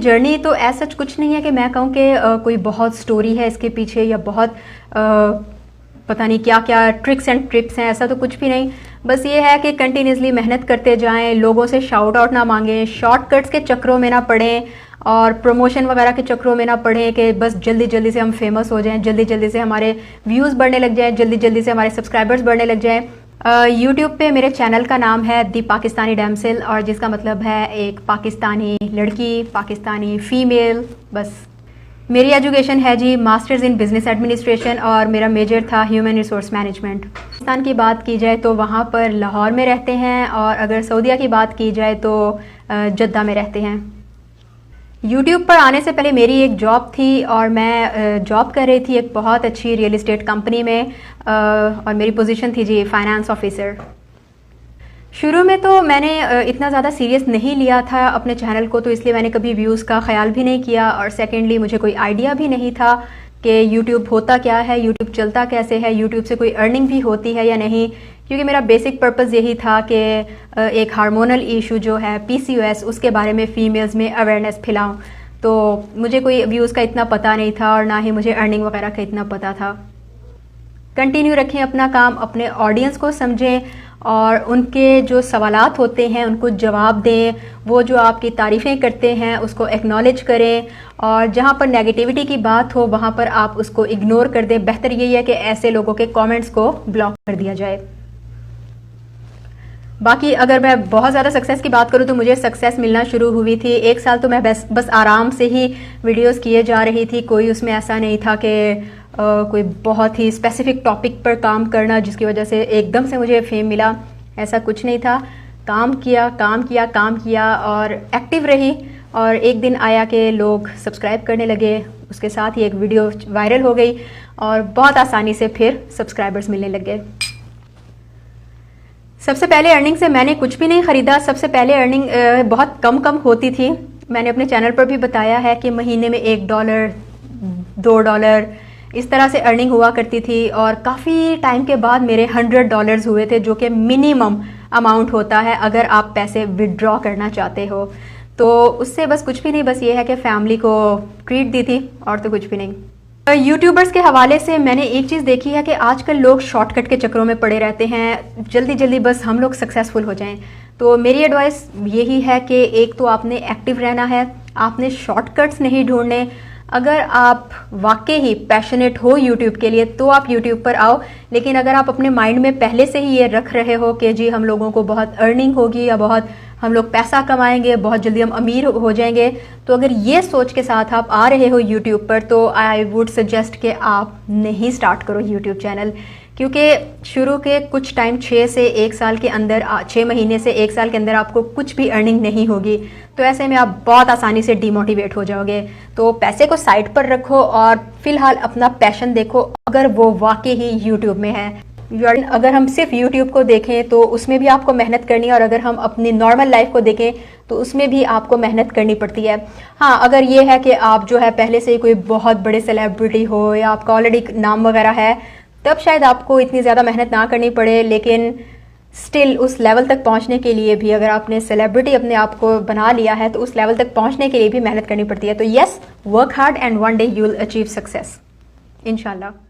Journey तो ऐसा कुछ नहीं है कि मैं कहूँ कि कोई बहुत स्टोरी है इसके पीछे या बहुत पता नहीं क्या क्या ट्रिक्स एंड ट्रिप्स हैं, ऐसा तो कुछ भी नहीं। बस ये है कि कंटिन्यूसली मेहनत करते जाएं, लोगों से शाउट आउट ना मांगें, शॉर्टकट्स के चक्रों में ना पड़ें और प्रमोशन वगैरह के चक्रों में ना पड़ें कि बस जल्दी जल्दी से हम फेमस हो जाएं, जल्दी जल्दी से हमारे व्यूज़ बढ़ने लग जाएं, जल्दी जल्दी से हमारे सब्सक्राइबर्स बढ़ने लग जाएं। यूट्यूब पे मेरे चैनल का नाम है दी पाकिस्तानी डैमसेल, और जिसका मतलब है एक पाकिस्तानी लड़की, पाकिस्तानी फ़ीमेल। बस मेरी एजुकेशन है जी मास्टर्स इन बिज़नेस एडमिनिस्ट्रेशन और मेरा मेजर था ह्यूमन रिसोर्स मैनेजमेंट। पाकिस्तान की बात की जाए तो वहाँ पर लाहौर में रहते हैं, और अगर सऊदीया की बात की जाए तो जद्दा में रहते हैं। यूट्यूब पर आने से पहले मेरी एक जॉब थी और मैं जॉब कर रही थी एक बहुत अच्छी रियल इस्टेट कंपनी में, और मेरी पोजीशन थी जी फाइनेंस ऑफिसर। शुरू में तो मैंने इतना ज़्यादा सीरियस नहीं लिया था अपने चैनल को, तो इसलिए मैंने कभी व्यूज़ का ख्याल भी नहीं किया, और सेकेंडली मुझे कोई आइडिया भी नहीं था कि यूट्यूब होता क्या है, यूट्यूब चलता कैसे है, यूट्यूब से कोई अर्निंग भी होती है या नहीं। क्योंकि मेरा बेसिक पर्पस यही था कि एक हार्मोनल इशू जो है PCOS, उसके बारे में फ़ीमेल्स में अवेयरनेस फैलाऊं। तो मुझे कोई व्यूज़ का इतना पता नहीं था और ना ही मुझे अर्निंग वगैरह का इतना पता था। कंटिन्यू रखें अपना काम, अपने ऑडियंस को समझें और उनके जो सवालात होते हैं उनको जवाब दें। वो जो आपकी तारीफ़ें करते हैं उसको एक्नॉलेज करें, और जहाँ पर नेगेटिविटी की बात हो वहाँ पर आप उसको इग्नोर कर दें। बेहतर यही है कि ऐसे लोगों के कमेंट्स को ब्लॉक कर दिया जाए। बाकी अगर मैं बहुत ज़्यादा सक्सेस की बात करूँ तो मुझे सक्सेस मिलना शुरू हुई थी 1 साल तो मैं बस आराम से ही वीडियोस किए जा रही थी। कोई उसमें ऐसा नहीं था कि कोई बहुत ही स्पेसिफिक टॉपिक पर काम करना जिसकी वजह से एकदम से मुझे फेम मिला, ऐसा कुछ नहीं था। काम किया और एक्टिव रही, और एक दिन आया कि लोग सब्सक्राइब करने लगे। उसके साथ ही एक वीडियो वायरल हो गई और बहुत आसानी से फिर सब्सक्राइबर्स मिलने लग गए। सबसे पहले अर्निंग से मैंने कुछ भी नहीं ख़रीदा। सबसे पहले अर्निंग बहुत कम होती थी। मैंने अपने चैनल पर भी बताया है कि महीने में $1, $2 इस तरह से अर्निंग हुआ करती थी, और काफ़ी टाइम के बाद मेरे $100 हुए थे, जो कि मिनिमम अमाउंट होता है अगर आप पैसे विड्रॉ करना चाहते हो। तो उससे बस कुछ भी नहीं, बस ये है कि फैमिली को ट्रीट दी थी और तो कुछ भी नहीं। यूट्यूबर्स के हवाले से मैंने एक चीज़ देखी है कि आजकल लोग शॉर्टकट के चक्रों में पड़े रहते हैं, जल्दी जल्दी बस हम लोग सक्सेसफुल हो जाएं। तो मेरी एडवाइस यही है कि एक तो आपने एक्टिव रहना है, आपने शॉर्टकट्स नहीं ढूंढने। अगर आप वाकई ही पैशनेट हो यूट्यूब के लिए तो आप यूट्यूब पर आओ, लेकिन अगर आप अपने माइंड में पहले से ही ये रख रहे हो कि जी हम लोगों को बहुत अर्निंग होगी या बहुत हम लोग पैसा कमाएंगे, बहुत जल्दी हम अमीर हो जाएंगे, तो अगर ये सोच के साथ आप आ रहे हो यूट्यूब पर तो आई वुड सजेस्ट कि आप नहीं स्टार्ट करो यूट्यूब चैनल। क्योंकि शुरू के कुछ टाइम 6 से 1 साल के अंदर, 6 महीने से 1 साल के अंदर आपको कुछ भी अर्निंग नहीं होगी, तो ऐसे में आप बहुत आसानी से डिमोटिवेट हो जाओगे। तो पैसे को साइड पर रखो और फिलहाल अपना पैशन देखो, अगर वो वाकई ही यूट्यूब में है। अगर हम सिर्फ यूट्यूब को देखें तो उसमें भी आपको मेहनत करनी है, और अगर हम अपनी नॉर्मल लाइफ को देखें तो उसमें भी आपको मेहनत करनी पड़ती है। हाँ, अगर ये है कि आप जो है पहले से ही कोई बहुत बड़े सेलिब्रिटी हो या आपका ऑलरेडी नाम वगैरह है, तब शायद आपको इतनी ज़्यादा मेहनत ना करनी पड़े। लेकिन स्टिल उस लेवल तक पहुंचने के लिए भी, अगर आपने सेलिब्रिटी अपने आप को बना लिया है तो उस लेवल तक पहुंचने के लिए भी मेहनत करनी पड़ती है। तो yes, work hard and one day you will achieve success, इंशाल्लाह।